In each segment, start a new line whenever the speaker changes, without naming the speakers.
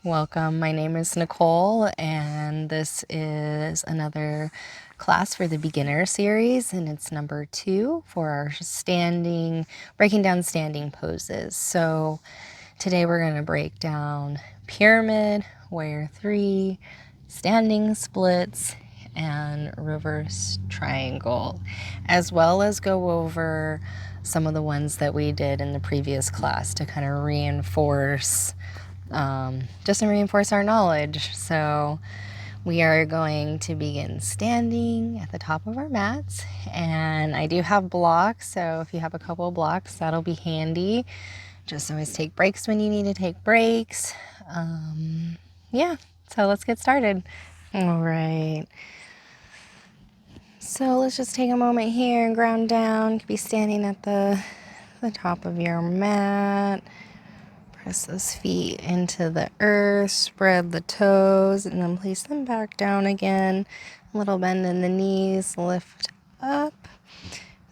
Welcome. My name is Nicole, and this is another class for the beginner series, and it's number 2 for our breaking down standing poses. So today we're going to break down pyramid, warrior 3, standing splits, and reverse triangle, as well as go over some of the ones that we did in the previous class to kind of reinforce our knowledge. So we are going to begin standing at the top of our mats, and I do have blocks, so if you have a couple of blocks, that'll be handy. Just always take breaks when you need to take breaks. Yeah, so let's get started. All right. So let's just take a moment here and ground down. You could be standing at the top of your mat. Press those feet into the earth, spread the toes, and then place them back down again. A little bend in the knees, lift up,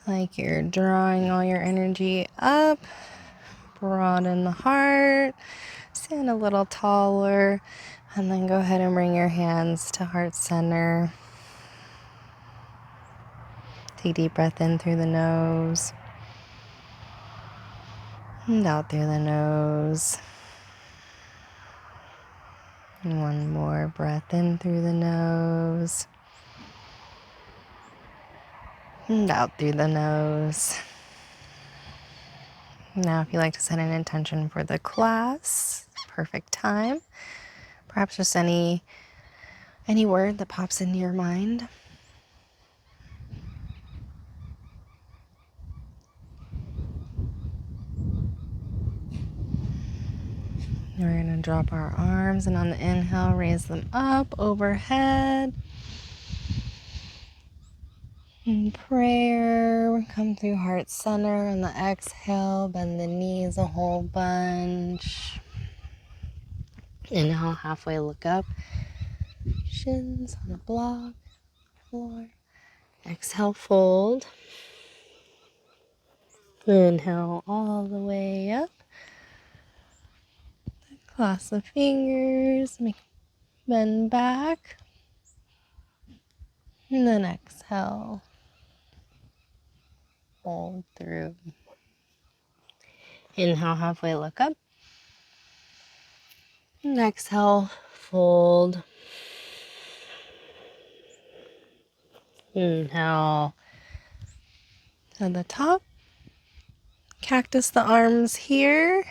like you're drawing all your energy up. Broaden the heart, stand a little taller, and then go ahead and bring your hands to heart center. Take a deep breath in through the nose, and out through the nose. And one more breath in through the nose. And out through the nose. Now, if you'd like to set an intention for the class, perfect time. Perhaps just any word that pops into your mind. We're going to drop our arms, and on the inhale, raise them up overhead. In prayer, come through heart center. On the exhale, bend the knees a whole bunch. Inhale, halfway look up. Shins on the block, floor. Exhale, fold. Inhale all the way up. Cross the fingers, bend back. And then exhale. Fold through. Inhale, halfway look up. And exhale, fold. Inhale to the top. Cactus the arms here.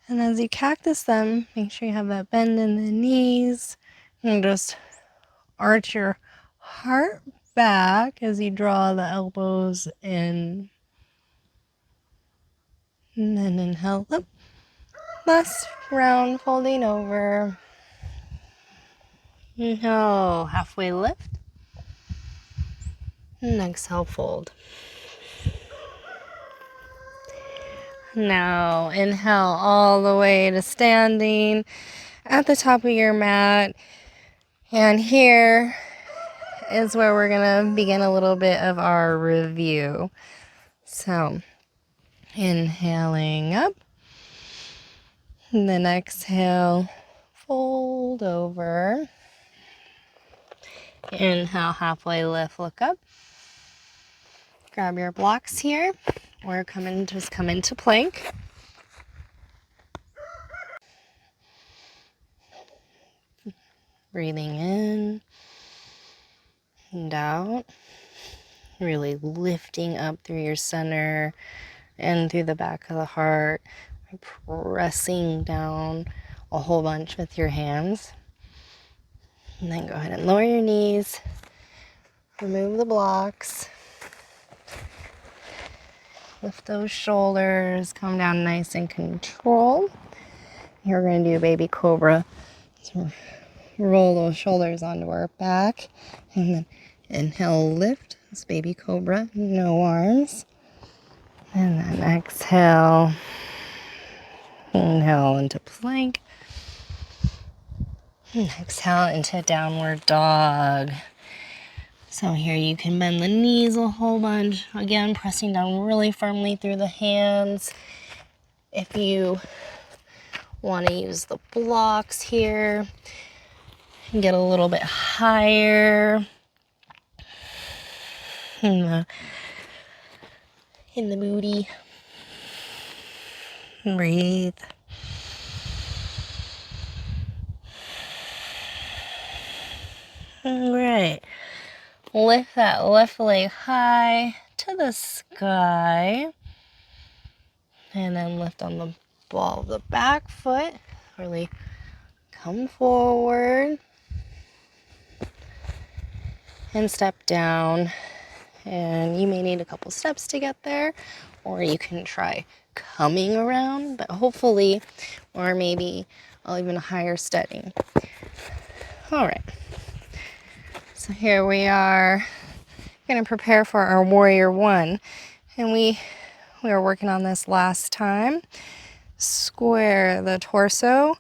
And as you cactus them, make sure you have that bend in the knees. And just arch your heart back as you draw the elbows in. And then inhale up. Last round, folding over. Inhale, halfway lift. And exhale, fold. Now inhale all the way to standing at the top of your mat. And here is where we're going to begin a little bit of our review. So inhaling up. And then exhale, fold over. Inhale, halfway lift, look up. Grab your blocks here, or come into plank. Breathing in and out. Really lifting up through your center and through the back of the heart. Pressing down a whole bunch with your hands. And then go ahead and lower your knees. Remove the blocks. Lift those shoulders. Come down nice and controlled. Here we're going to do a baby cobra. So roll those shoulders onto our back. And then inhale, lift. This baby cobra. No arms. And then exhale. Inhale into plank. And exhale into downward dog. So here you can bend the knees a whole bunch. Again, pressing down really firmly through the hands. If you Want to use the blocks here and get a little bit higher in the booty. Breathe. All right. Lift that left leg high to the sky. And then lift on the ball of the back foot. Really come forward. And step down. And you may need a couple steps to get there. Or you can try coming around. But hopefully, or maybe even a higher stepping. All right. So here we are. Going to prepare for our warrior one. And we were working on this last time. Square the torso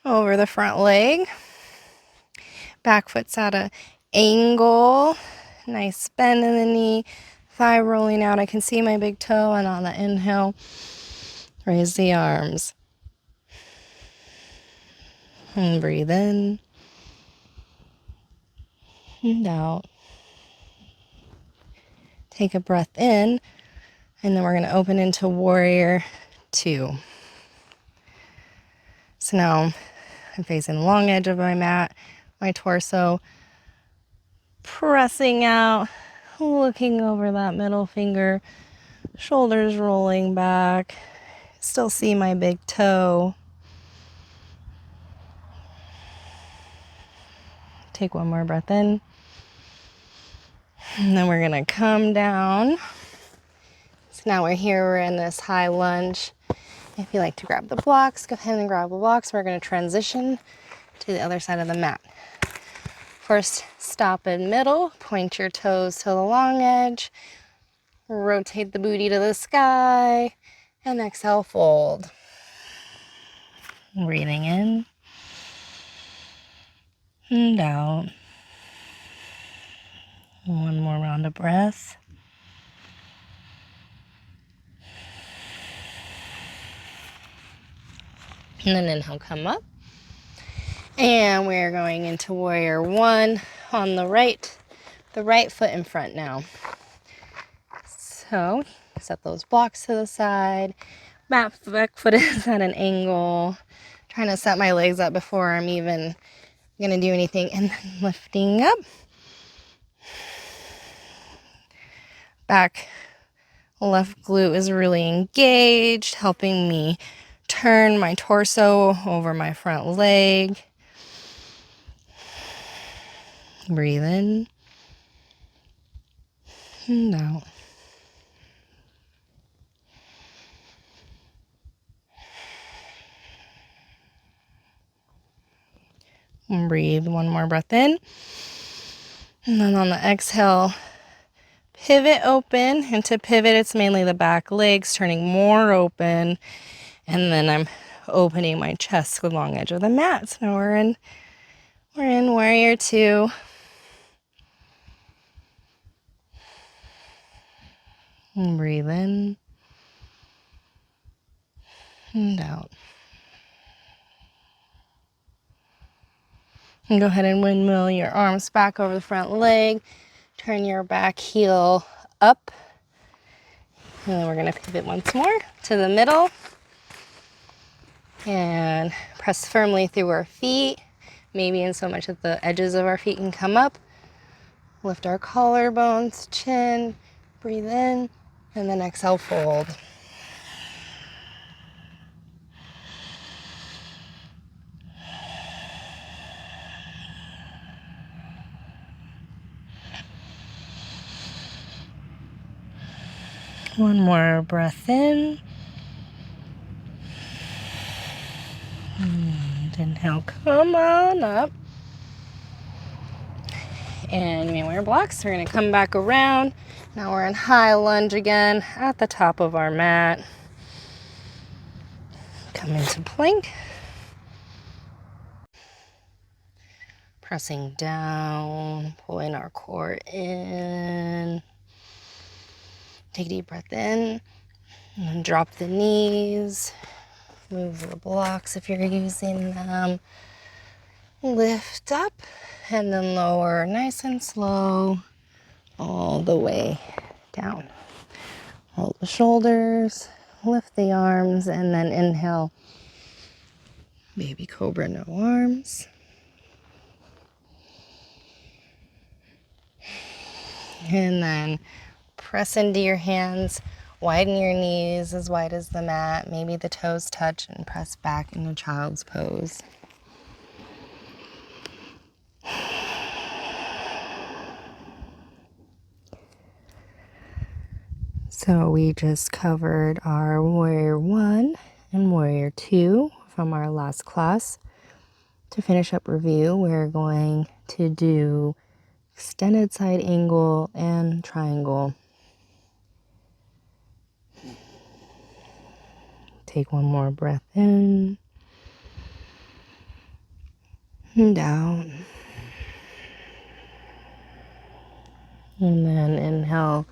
over the front leg. Back foot's at an angle. Nice bend in the knee. Thigh rolling out. I can see my big toe. And on the inhale, raise the arms. And breathe in. And out. Take a breath in. And then we're going to open into warrior two. So now I'm facing the long edge of my mat, my torso pressing out, looking over that middle finger, shoulders rolling back, still see my big toe. Take one more breath in. And then we're going to come down. So now we're in this high lunge. If you like to grab the blocks, go ahead and grab the blocks. We're going to transition to the other side of the mat. First, stop in middle, point your toes to the long edge, rotate the booty to the sky, and exhale, fold. Breathing in and out. One more round of breath. And then inhale, come up. And we're going into warrior one on the right foot in front now. So set those blocks to the side. Back foot is at an angle. Trying to set my legs up before I'm even going to do anything. And then lifting up. Back left glute is really engaged, helping me turn my torso over my front leg. Breathe in and out. And breathe one more breath in. And then on the exhale, pivot open. And to pivot, it's mainly the back legs turning more open. And then I'm opening my chest to the long edge of the mat. So now we're in warrior two. And breathe in and out. And go ahead and windmill your arms back over the front leg. Turn your back heel up. And then we're going to pivot once more to the middle. And press firmly through our feet. Maybe in so much that the edges of our feet can come up. Lift our collarbones, chin. Breathe in. And then exhale, fold. One more breath in. And inhale, come on up. And you may wear blocks. We're going to come back around. Now we're in high lunge again at the top of our mat. Come into plank. Pressing down, pulling our core in. Take a deep breath in. And then drop the knees. Move the blocks if you're using them. Lift up and then lower nice and slow all the way down. Hold the shoulders, lift the arms, and then inhale. Baby cobra, no arms. And then press into your hands, widen your knees as wide as the mat. Maybe the toes touch and press back into child's pose. So we just covered our Warrior 1 and Warrior 2 from our last class. To finish up review, we're going to do extended side angle and triangle. Take one more breath in and down. And then inhale,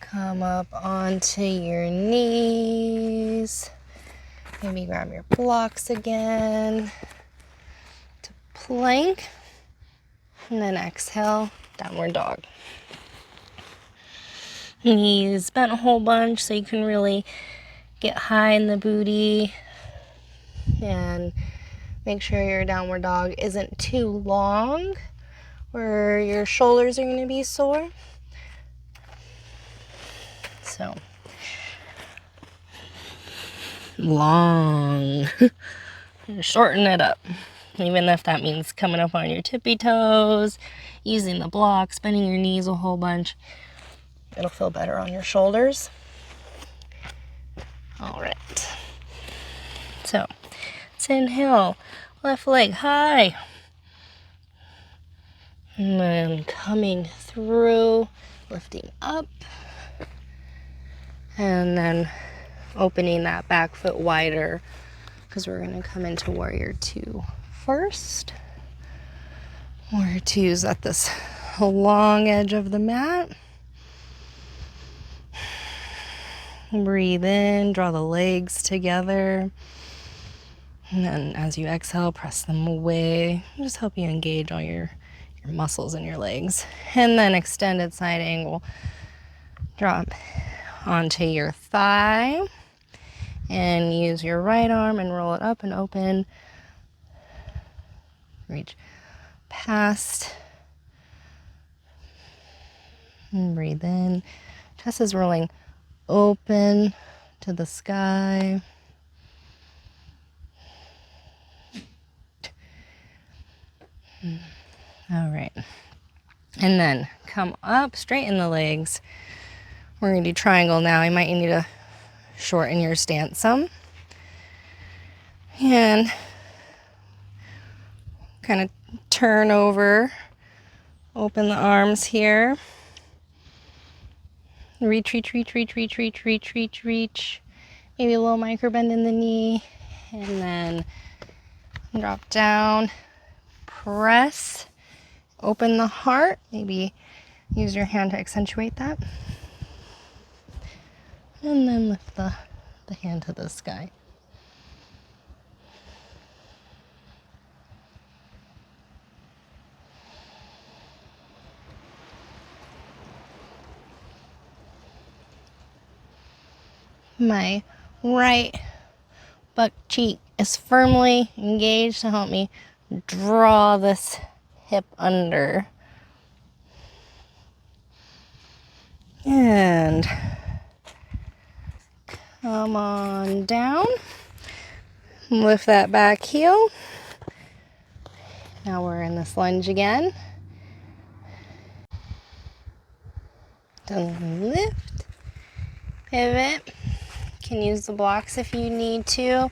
come up onto your knees. Maybe grab your blocks again to plank. And then exhale, downward dog. Knees bent a whole bunch so you can really get high in the booty. And make sure your downward dog isn't too long where your shoulders are going to be sore. So, long. Shorten it up. Even if that means coming up on your tippy toes, using the blocks, bending your knees a whole bunch. It'll feel better on your shoulders. All right. So, let's inhale. Left leg high. And then coming through, lifting up. And then opening that back foot wider because we're going to come into Warrior 2 first. Warrior 2 is at this long edge of the mat. Breathe in, draw the legs together. And then as you exhale, press them away. Just help you engage all your muscles in your legs. And then extended side angle. Drop onto your thigh. And use your right arm and roll it up and open. Reach past. And breathe in. Chest is rolling open to the sky. All right. And then come up, straighten the legs. We're going to do triangle now. You might need to shorten your stance some. And kind of turn over, open the arms here. Reach, reach, reach, reach, reach, reach, reach, reach, reach. Maybe a little micro bend in the knee. And then drop down, press, open the heart. Maybe use your hand to accentuate that. And then lift the hand to the sky. My right butt cheek is firmly engaged to help me draw this hip under. And come on down. Lift that back heel. Now we're in this lunge again. Then lift, pivot. You can use the blocks if you need to.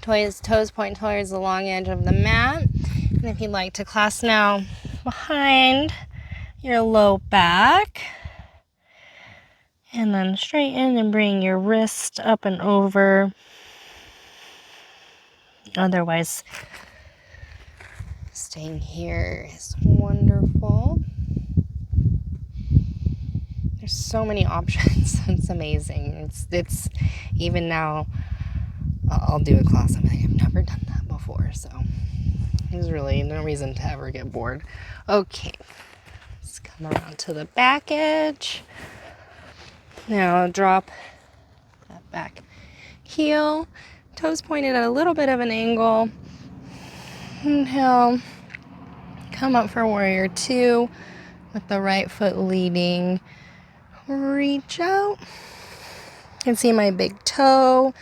Toes point towards the long edge of the mat. And if you'd like to clasp now behind your low back. And then straighten and bring your wrist up and over. Otherwise, staying here is wonderful. There's so many options. It's amazing. It's even now I'll do a class. I've never done that before, so there's really no reason to ever get bored. Okay, let's come around to the back edge. Now drop that back heel, toes pointed at a little bit of an angle. Inhale, come up for warrior two with the right foot leading. Reach out. You can see my big toe,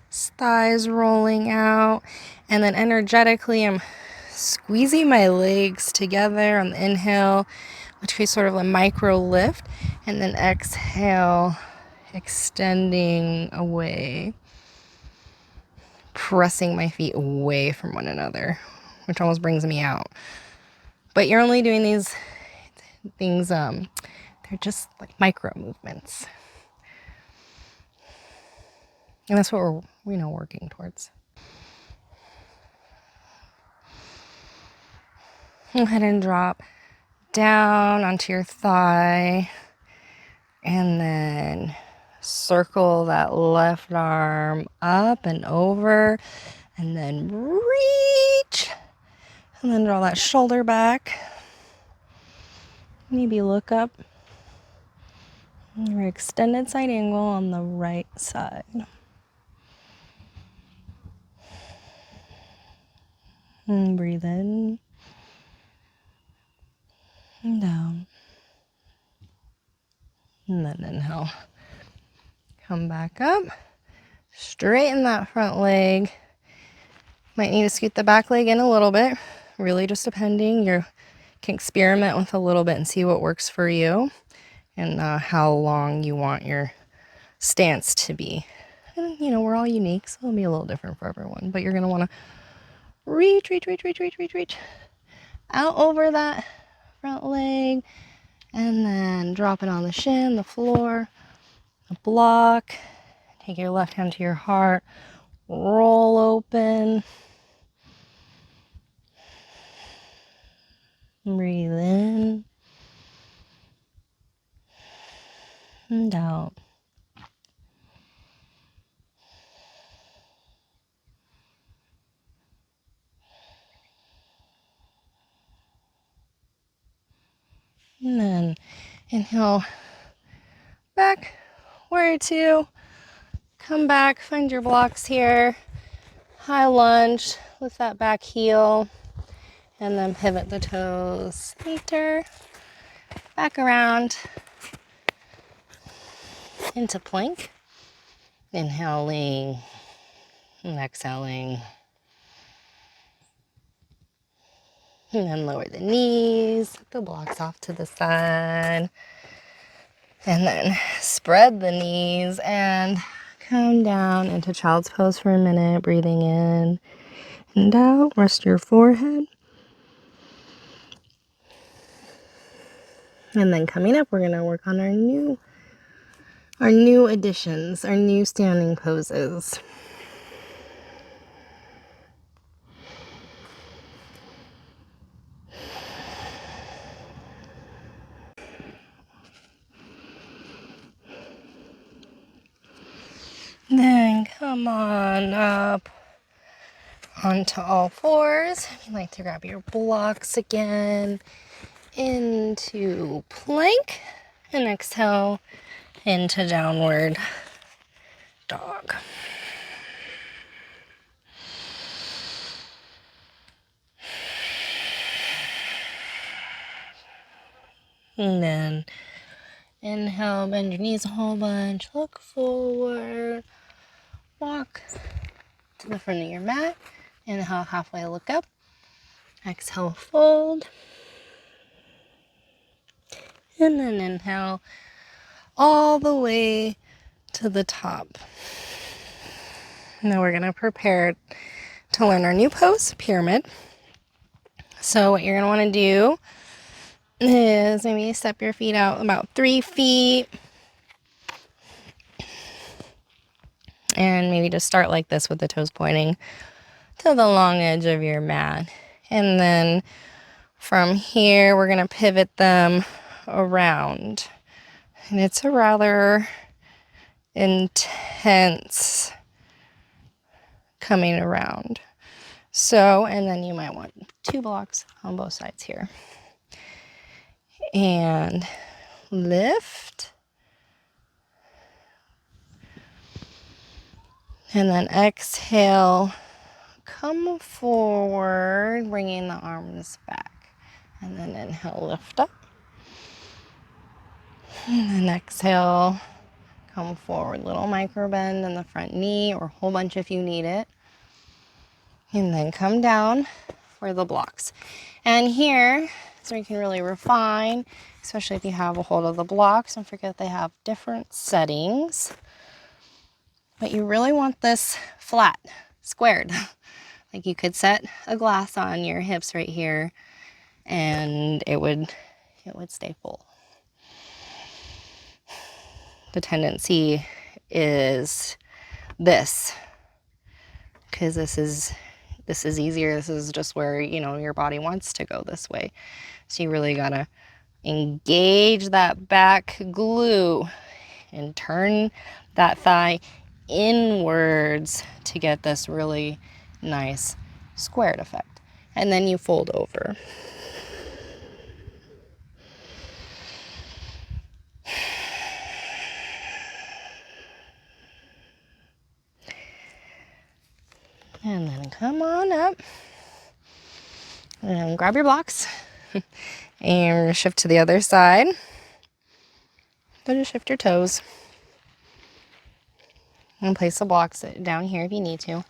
thighs rolling out, and then energetically I'm squeezing my legs together on the inhale, which creates sort of a micro lift, and then exhale, extending away, pressing my feet away from one another, which almost brings me out. But you're only doing these things, they're just like micro movements. And that's what we're, working towards. Go ahead and drop down onto your thigh, and then circle that left arm up and over, and then reach, and then draw that shoulder back. Maybe look up. Your extended side angle on the right side. And breathe in and down. And then inhale. Come back up. Straighten that front leg. Might need to scoot the back leg in a little bit. Really just depending. You can experiment with a little bit and see what works for you and how long you want your stance to be. And, we're all unique, so it'll be a little different for everyone. But you're going to want to reach out over that front leg, and then drop it on the shin, the floor, the block. Take your left hand to your heart, roll open, breathe in and out. And then inhale back, warrior two. Come back, find your blocks here. High lunge, lift that back heel, and then pivot the toes. Sphincter, back around into plank. Inhaling and exhaling. And then lower the knees, put the blocks off to the side. And then spread the knees and come down into child's pose for a minute, breathing in and out. Rest your forehead. And then coming up, we're going to work on our new additions, our new standing poses. Then come on up onto all fours. If you'd like to grab your blocks again, into plank, and exhale into downward dog. And then inhale, bend your knees a whole bunch, look forward, walk to the front of your mat. Inhale, halfway look up. Exhale, fold. And then inhale all the way to the top. Now we're going to prepare to learn our new pose, pyramid. So what you're going to want to do is maybe step your feet out about 3 feet. And maybe just start like this with the toes pointing to the long edge of your mat. And then from here, we're going to pivot them around. And it's a rather intense coming around. So, and then you might want 2 blocks on both sides here. And lift. And then exhale, come forward, bringing the arms back. And then inhale, lift up. And then exhale, come forward, little micro bend in the front knee or a whole bunch if you need it. And then come down for the blocks. And here, so you can really refine, especially if you have a hold of the blocks. Don't forget they have different settings. But you really want this flat, squared. Like you could set a glass on your hips right here and it would stay full. The tendency is this, because this is easier. This is just where, you know, your body wants to go this way. So you really gotta engage that back glute and turn that thigh inwards to get this really nice squared effect. And then you fold over. And then come on up and grab your blocks and shift to the other side. So just shift your toes and place the blocks down here if you need to.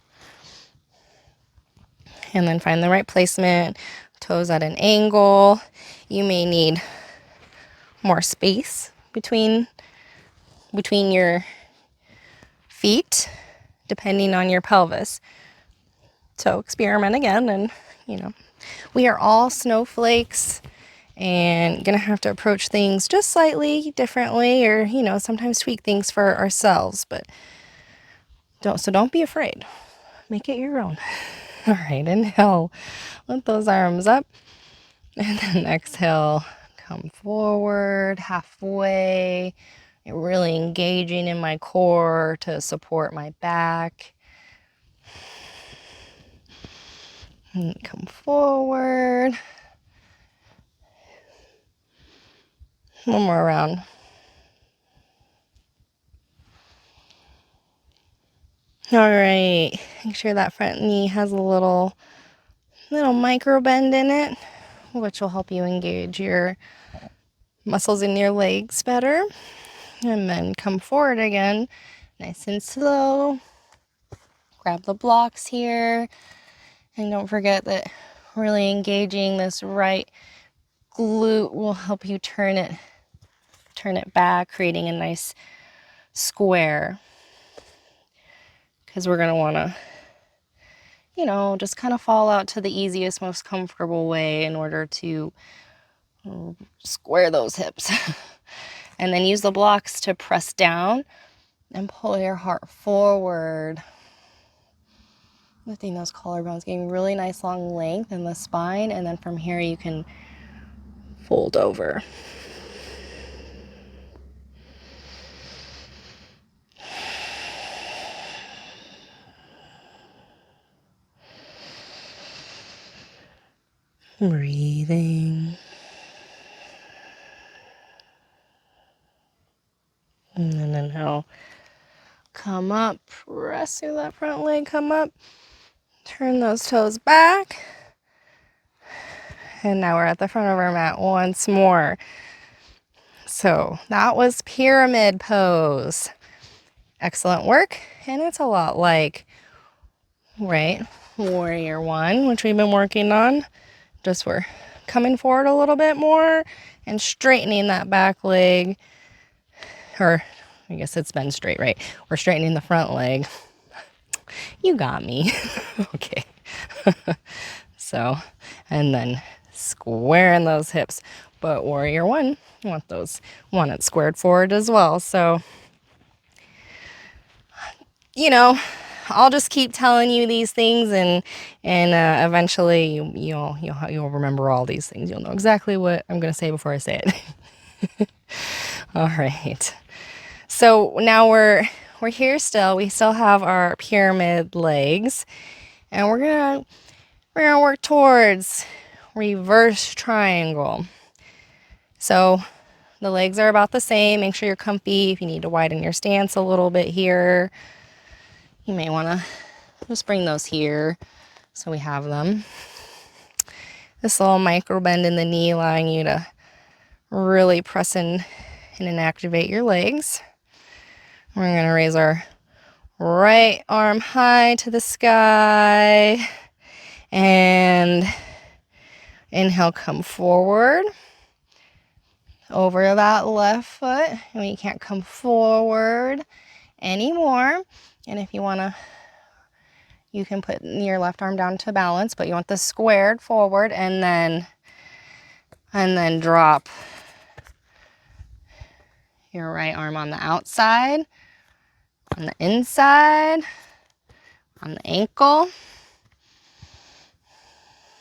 And then find the right placement, toes at an angle. You may need more space between your feet, depending on your pelvis. So experiment again, and you know, we are all snowflakes and gonna have to approach things just slightly differently, or you know, sometimes tweak things for ourselves, but don't be afraid. Make it your own. All right, inhale, lift those arms up, and then exhale, come forward halfway. You're really engaging in my core to support my back. And come forward. One more round. All right, make sure that front knee has a little micro bend in it, which will help you engage your muscles in your legs better. And then come forward again, nice and slow. Grab the blocks here. And don't forget that really engaging this right glute will help you turn it back, creating a nice square. Because we're going to want to, you know, just kind of fall out to the easiest, most comfortable way in order to square those hips. And then use the blocks to press down and pull your heart forward. Lifting those collarbones, getting really nice long length in the spine. And then from here you can fold over. Breathing. And then inhale. Come up, press through that front leg, come up. Turn those toes back. And now we're at the front of our mat once more. So that was pyramid pose. Excellent work. And it's a lot like, right, warrior one, which we've been working on. Just we're coming forward a little bit more and straightening that back leg. Or I guess it's been straight, right? We're straightening the front leg. You got me. Okay. So, and then squaring those hips. But warrior one, you want it squared forward as well. So, you know, I'll just keep telling you these things, and eventually you'll remember all these things. You'll know exactly what I'm going to say before I say it. All right. So now we're we're here still. We still have our pyramid legs, and we're gonna work towards reverse triangle. So the legs are about the same. Make sure you're comfy. If you need to widen your stance a little bit here, you may want to just bring those here so we have them. This little micro bend in the knee allowing you to really press in and activate your legs. We're going to raise our right arm high to the sky and inhale, come forward over that left foot. And you can't come forward anymore. And if you want to, you can put your left arm down to balance, but you want this squared forward and then drop your right arm on the outside, on the inside, on the ankle.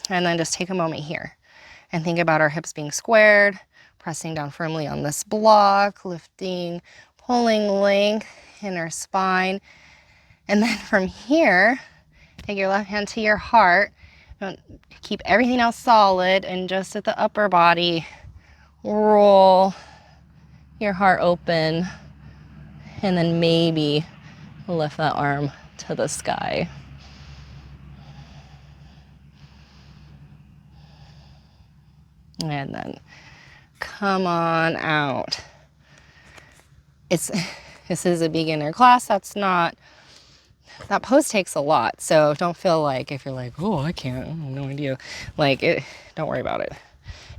And then just take a moment here and think about our hips being squared, pressing down firmly on this block, lifting, pulling length in our spine. And then from here, take your left hand to your heart. Don't keep everything else solid, and just at the upper body, roll your heart open, and then maybe lift that arm to the sky. And then come on out. This is a beginner class. That pose takes a lot. So don't feel like, if you're like, oh, I can't, I have no idea. Don't worry about it.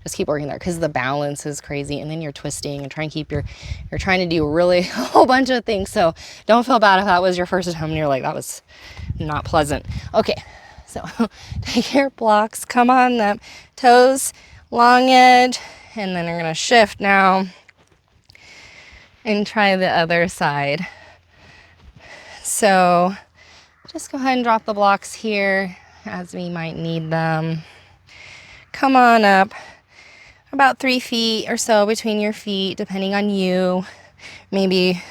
Just keep working there, because the balance is crazy, and then you're twisting and you're trying to do really a whole bunch of things. So don't feel bad if that was your first time and you're like, that was not pleasant. Okay, so take your blocks, come on them, toes, long edge, and then we're gonna shift now and try the other side. So just go ahead and drop the blocks here as we might need them. Come on up, about 3 feet or so between your feet, depending on you. Maybe,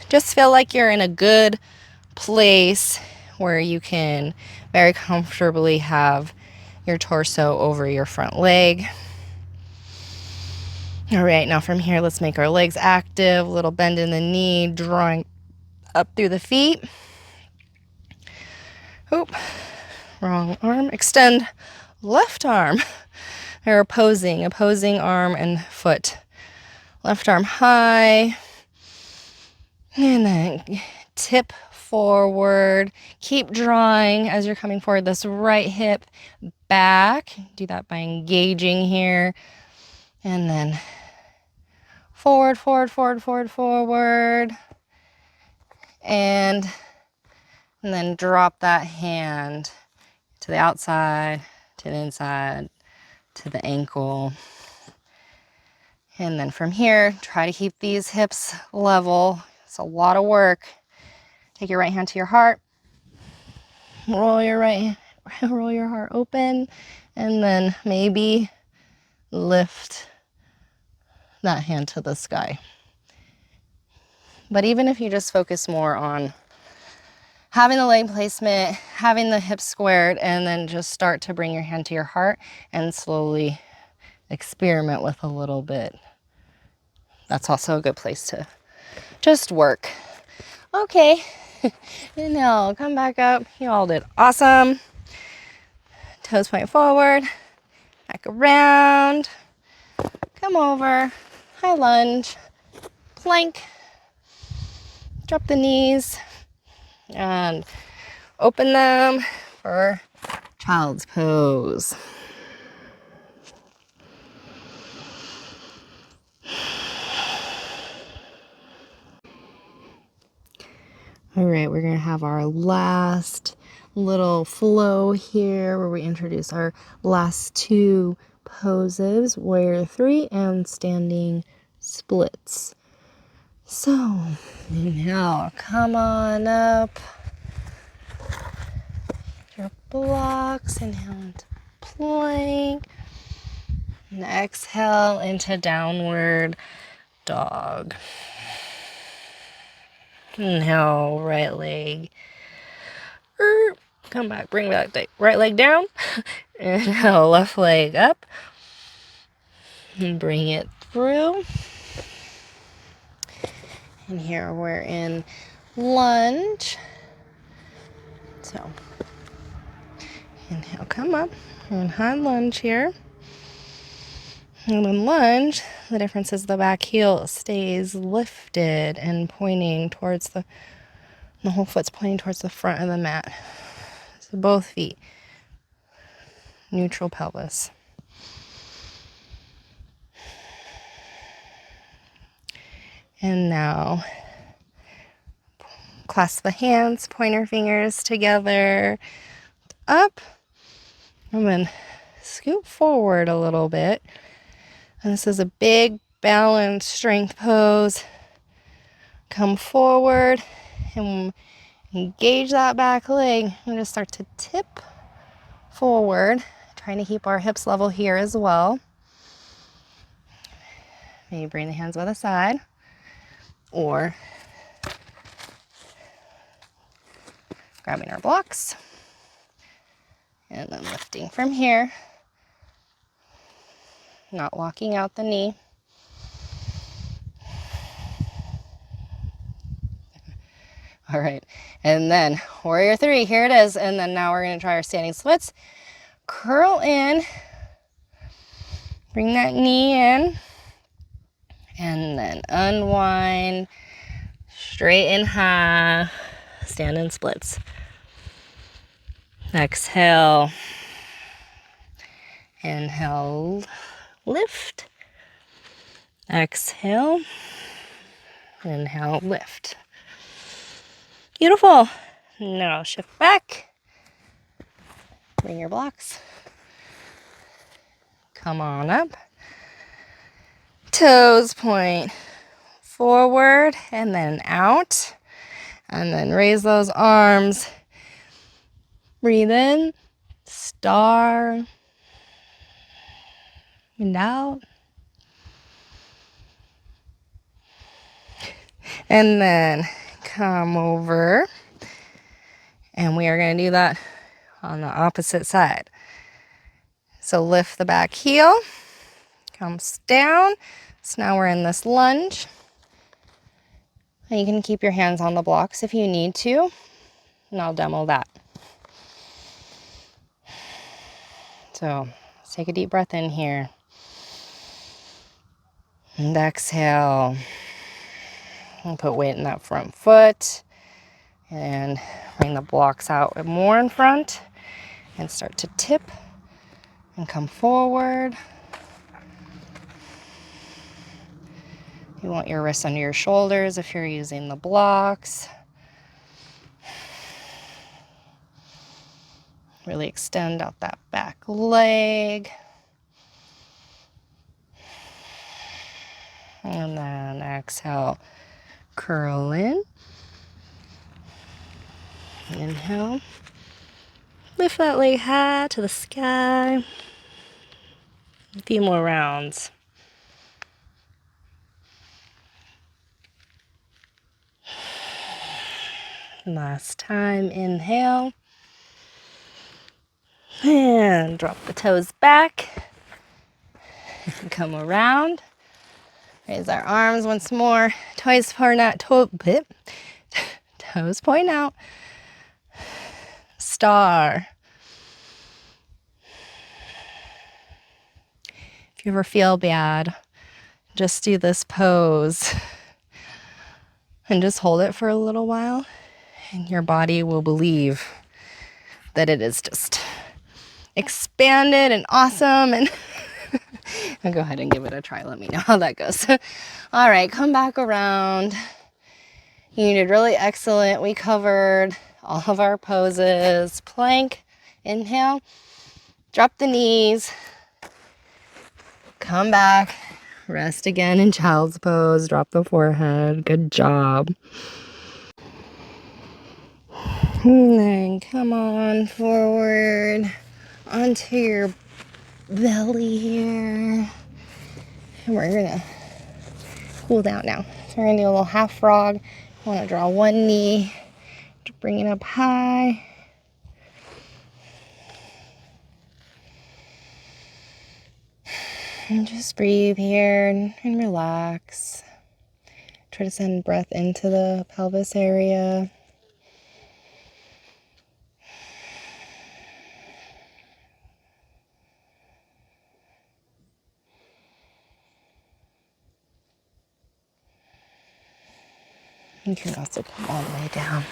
just feel like you're in a good place where you can very comfortably have your torso over your front leg. All right, now from here, let's make our legs active. Little bend in the knee, drawing up through the feet. Oop, wrong arm. Extend left arm. Or opposing arm and foot. Left arm high. And then tip forward. Keep drawing as you're coming forward. This right hip back. Do that by engaging here. And then forward. And then drop that hand to the outside, to the inside, to the ankle. And then from here, try to keep these hips level. It's a lot of work. Take your right hand to your heart. Roll your heart open, and then maybe lift that hand to the sky. But even if you just focus more on having the leg placement, having the hips squared, and then just start to bring your hand to your heart and slowly experiment with a little bit. That's also a good place to just work. Okay, now come back up. You all did awesome. Toes point forward, back around, come over, high lunge, plank, drop the knees, and open them for child's pose. All right, we're gonna have our last little flow here where we introduce our last 2 poses, warrior 3 and standing splits. So now come on up. Your blocks, inhale into plank, and exhale into downward dog. Inhale, right leg. Come back, bring back the right leg down. Inhale, left leg up. And bring it through. And here we're in lunge. So, inhale, come up. We're in high lunge here. And in lunge, the difference is the back heel stays lifted and pointing towards the whole foot's pointing towards the front of the mat. So both feet, neutral pelvis. And now, clasp the hands, pointer fingers together, up, and then scoot forward a little bit. And this is a big, balanced strength pose. Come forward and engage that back leg. I'm going to start to tip forward, trying to keep our hips level here as well. Maybe bring the hands by the side, or grabbing our blocks and then lifting from here, not locking out the knee. All right, and then warrior three, here it is. And then now we're gonna try our standing splits. Curl in, bring that knee in, and then unwind, straighten high, stand in splits. Exhale, inhale, lift. Exhale, inhale, lift. Beautiful. Now shift back. Bring your blocks. Come on up. Toes point forward and then out. And then raise those arms. Breathe in. Star. And out. And then come over. And we are going to do that on the opposite side. So lift the back heel. Comes down. So now we're in this lunge. And you can keep your hands on the blocks if you need to. And I'll demo that. So let's take a deep breath in here. And exhale. And put weight in that front foot. And bring the blocks out more in front. And start to tip. And come forward. You want your wrists under your shoulders if you're using the blocks. Really extend out that back leg. And then exhale, curl in. Inhale. Lift that leg high to the sky. A few more rounds. Last time, inhale. And drop the toes back. Come around. Raise our arms once more. Toes point out. Toes point out. Star. If you ever feel bad, just do this pose. And just hold it for a little while. And your body will believe that it is just expanded and awesome. And I'll go ahead and give it a try. Let me know how that goes. All right, come back around. You did really excellent. We covered all of our poses. Plank, inhale, drop the knees, come back, rest again in child's pose, drop the forehead. Good job. And then come on forward onto your belly here. And we're gonna cool down now. So we're gonna do a little half frog. I want to draw one knee to bring it up high. And just breathe here and relax. Try to send breath into the pelvis area. You can also come all the way down.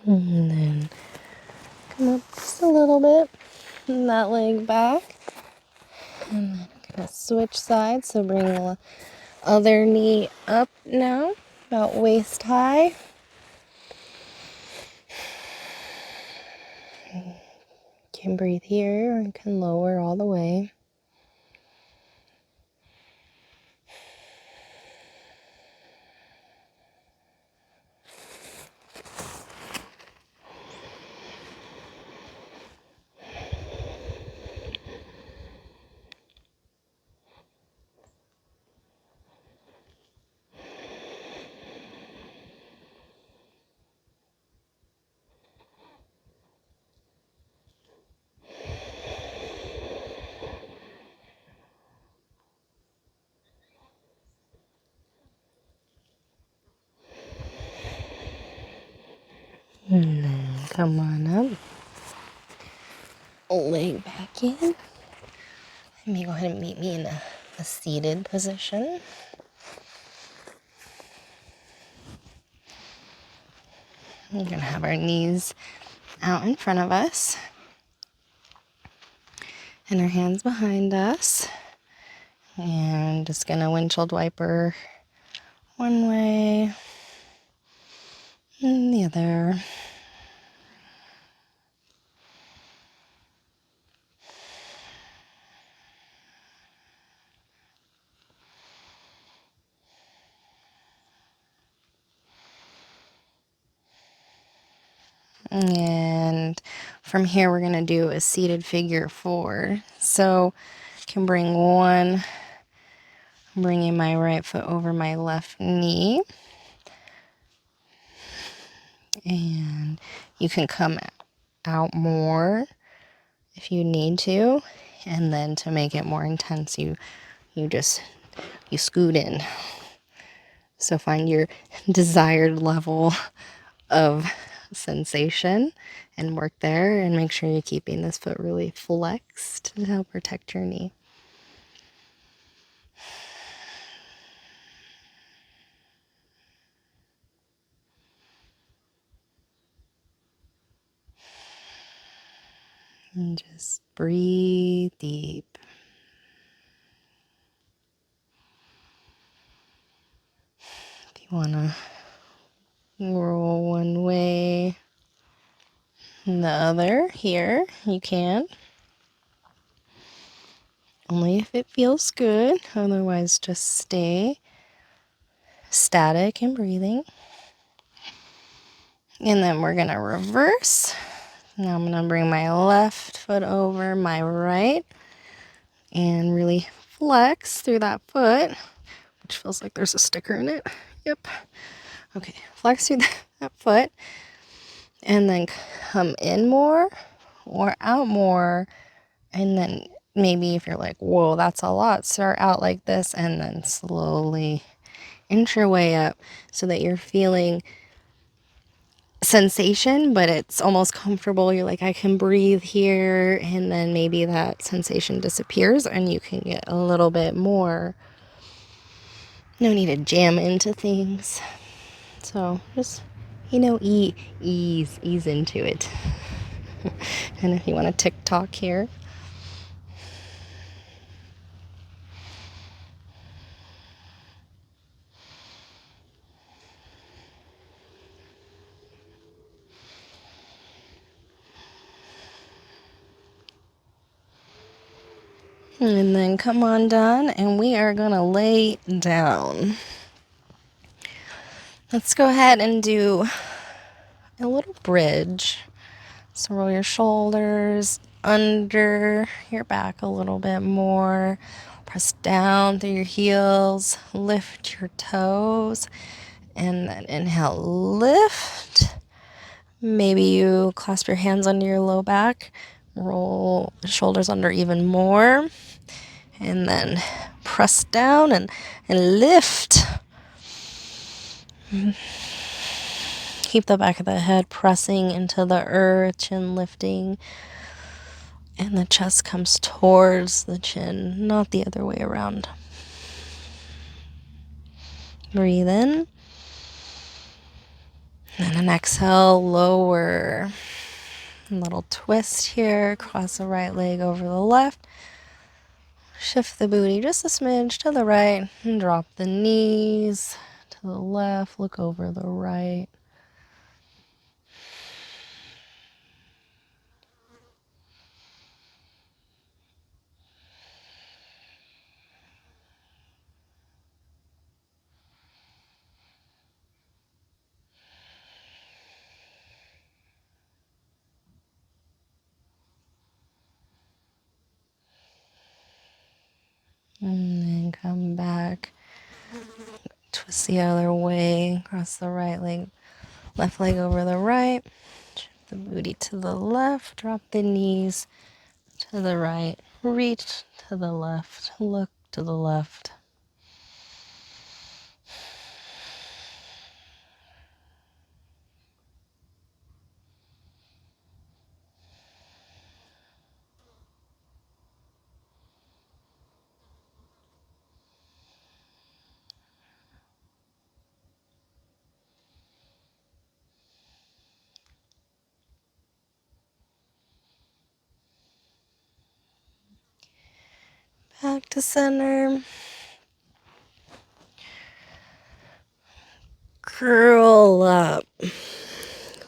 And then come up just a little bit, and that leg back. And then I'm gonna switch sides, so bring the other knee up now, about waist high. You can breathe here, or you can lower all the way. And then come on up. Leg back in. You may go ahead and meet me in a seated position. We're gonna have our knees out in front of us and our hands behind us. And just gonna windshield wiper one way and the other. And from here, we're gonna do a seated figure 4. So I can bringing my right foot over my left knee. And you can come out more if you need to. And then to make it more intense, you scoot in. So find your desired level of sensation and work there, and make sure you're keeping this foot really flexed to help protect your knee. And just breathe deep. If you want to roll one way and the other here, you can. Only if it feels good. Otherwise, just stay static and breathing. And then we're going to reverse. Now I'm going to bring my left foot over my right and really flex through that foot, which feels like there's a sticker in it. Yep. Okay, flex through that foot and then come in more or out more. And then maybe if you're like, whoa, that's a lot, start out like this and then slowly inch your way up so that you're feeling sensation, but it's almost comfortable. You're like, I can breathe here, and then maybe that sensation disappears and you can get a little bit more. No need to jam into things. So just, ease into it. And if you want to TikTok here. And then come on down, and we are going to lay down. Let's go ahead and do a little bridge. So roll your shoulders under your back a little bit more. Press down through your heels. Lift your toes. And then inhale, lift. Maybe you clasp your hands under your low back. Roll the shoulders under even more. And then press down and lift. Keep the back of the head pressing into the earth, chin lifting. And the chest comes towards the chin, not the other way around. Breathe in. And an exhale, lower. A little twist here. Cross the right leg over the left. Shift the booty just a smidge to the right. And drop the knees to the left. Look over the right. And then come back. Twist the other way. Cross the right leg. Left leg over the right. Shift the booty to the left. Drop the knees to the right. Reach to the left. Look to the left. Back to center. Curl up.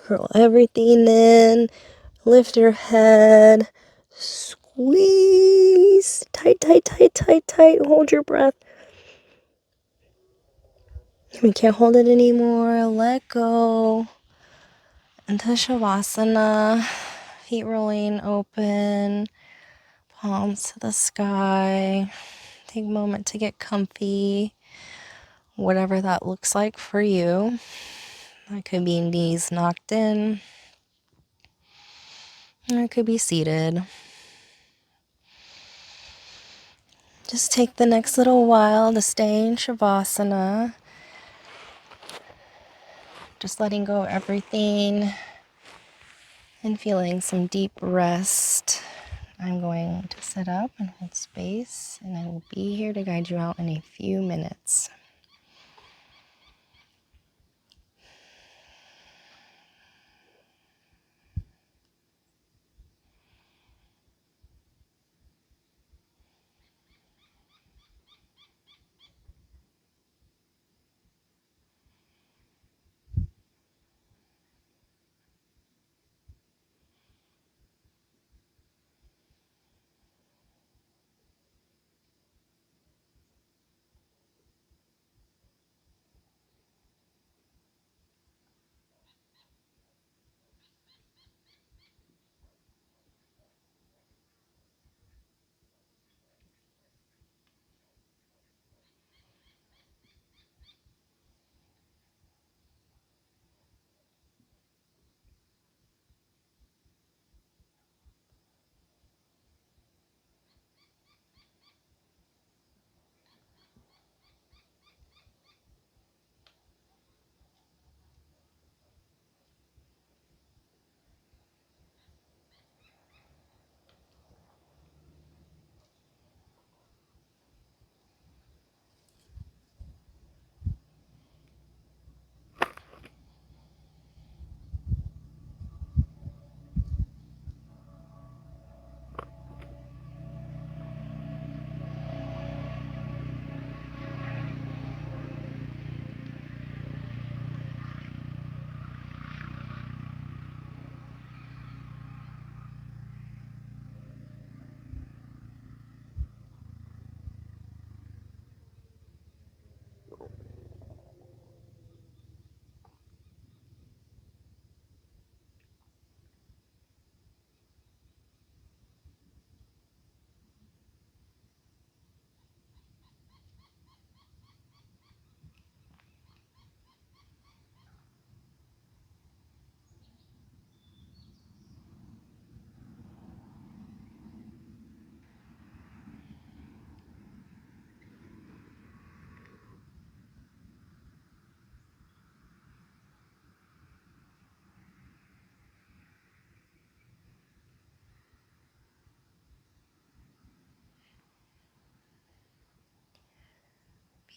Curl everything in. Lift your head. Squeeze. Tight, tight, tight, tight, tight. Hold your breath. If you can't hold it anymore, let go. Into Shavasana. Feet rolling open. Palms to the sky. Take a moment to get comfy. Whatever that looks like for you. That could be knees knocked in. Or it could be seated. Just take the next little while to stay in Shavasana. Just letting go of everything and feeling some deep rest. I'm going to sit up and hold space, and I will be here to guide you out in a few minutes.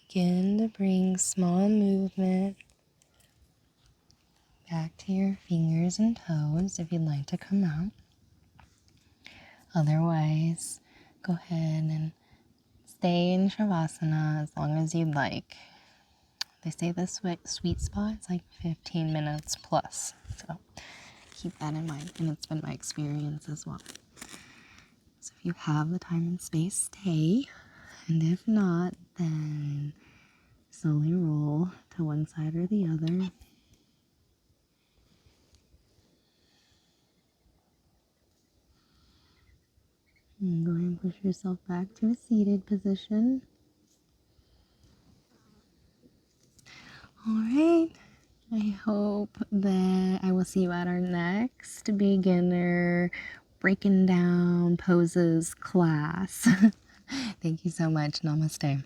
Begin to bring small movement back to your fingers and toes if you'd like to come out. Otherwise, go ahead and stay in Shavasana as long as you'd like. They say the sweet spot is like 15 minutes plus. So keep that in mind. And it's been my experience as well. So if you have the time and space, stay. And if not, then slowly roll to one side or the other. And go ahead and push yourself back to a seated position. All right. I hope that I will see you at our next beginner breaking down poses class. Thank you so much. Namaste.